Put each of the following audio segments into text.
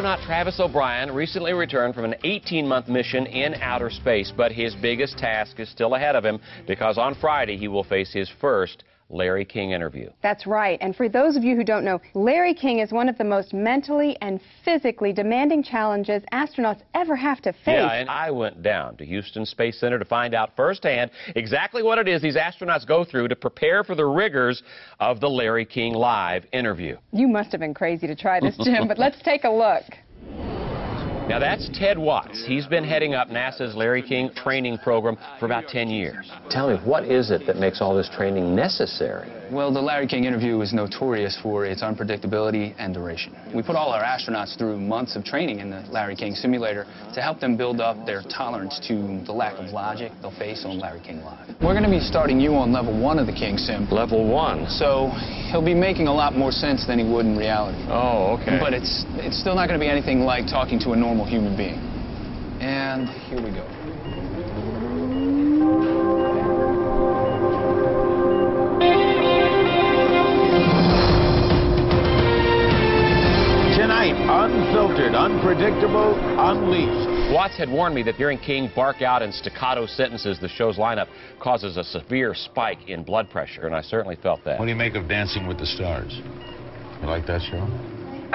Astronaut Travis O'Brien recently returned from an 18-month mission in outer space, but his biggest task is still ahead of him because on Friday he will face his first Larry King interview. That's right. And for those of you who don't know, Larry King is one of the most mentally and physically demanding challenges astronauts ever have to face. Yeah, and I went down to Houston Space Center to find out firsthand exactly what it is these astronauts go through to prepare for the rigors of the Larry King Live interview. You must have been crazy to try this, Jim, but let's take a look. Now, that's Ted Watts. He's been heading up NASA's Larry King training program for about 10 years. Tell me, what is it that makes all this training necessary? Well, the Larry King interview is notorious for its unpredictability and duration. We put all our astronauts through months of training in the Larry King simulator to help them build up their tolerance to the lack of logic they'll face on Larry King Live. We're going to be starting you on level 1 of the King sim. Level 1? So he'll be making a lot more sense than he would in reality. Oh, okay. But it's still not going to be anything like talking to a normal human being. And here we go. Tonight, unfiltered, unpredictable, unleashed. Watts had warned me that hearing King bark out in staccato sentences the show's lineup causes a severe spike in blood pressure, and I certainly felt that. What do you make of Dancing with the Stars? You like that show?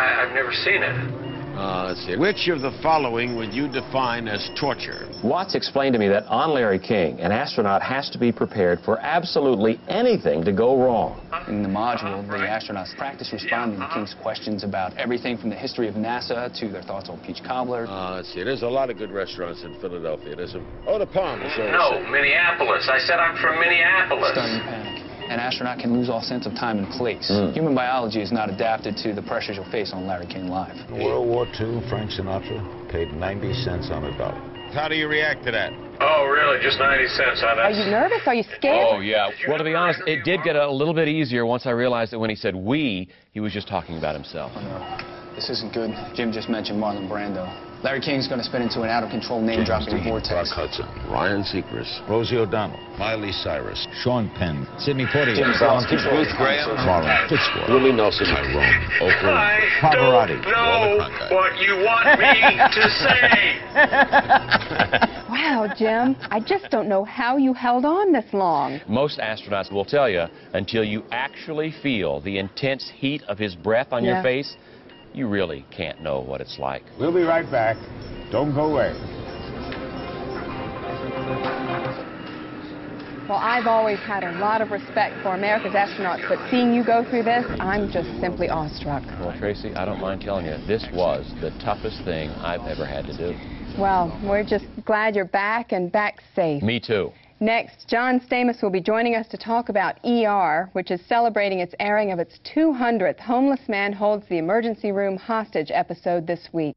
I've never seen it. Let's see. Which of the following would you define as torture? Watts explained to me that on Larry King, an astronaut has to be prepared for absolutely anything to go wrong. In the module, the astronauts practice responding to King's questions about everything from the history of NASA to their thoughts on peach cobbler. Let's see. There's a lot of good restaurants in Philadelphia. There's a... Oh, the Palm is over. No, Minneapolis. I said I'm from Minneapolis. Starting to panic. An astronaut can lose all sense of time and place. Human biology is not adapted to the pressures you'll face on Larry King Live. In World War II, Frank Sinatra paid 90 cents on a dollar. How do you react to that? Oh, really? Just 90 cents, huh? Are you nervous? Are you scared? Oh, yeah. Well, to be honest, it did get a little bit easier once I realized that when he said we, he was just talking about himself. Oh, no. This isn't good. Jim just mentioned Marlon Brando. Larry King's going to spin into an out-of-control name-dropping vortex. Buck Hudson, Ryan Seacrest, Rosie O'Donnell, Miley Cyrus, Sean Penn, Sidney Poitier, Jim Ruth Graham, Warren Fitzwater, Willie Nelson, Tyrone, Oprah, I Pavarotti, don't know what you want me to say. Wow, Jim, I just don't know how you held on this long. Most astronauts will tell you, until you actually feel the intense heat of his breath on your face, you really can't know what it's like. We'll be right back. Don't go away. Well, I've always had a lot of respect for America's astronauts, but seeing you go through this, I'm just simply awestruck. Well, Tracy, I don't mind telling you, this was the toughest thing I've ever had to do. Well, we're just glad you're back and back safe. Me too. Next, John Stamos will be joining us to talk about ER, which is celebrating its airing of its 200th Homeless Man Holds the Emergency Room Hostage episode this week.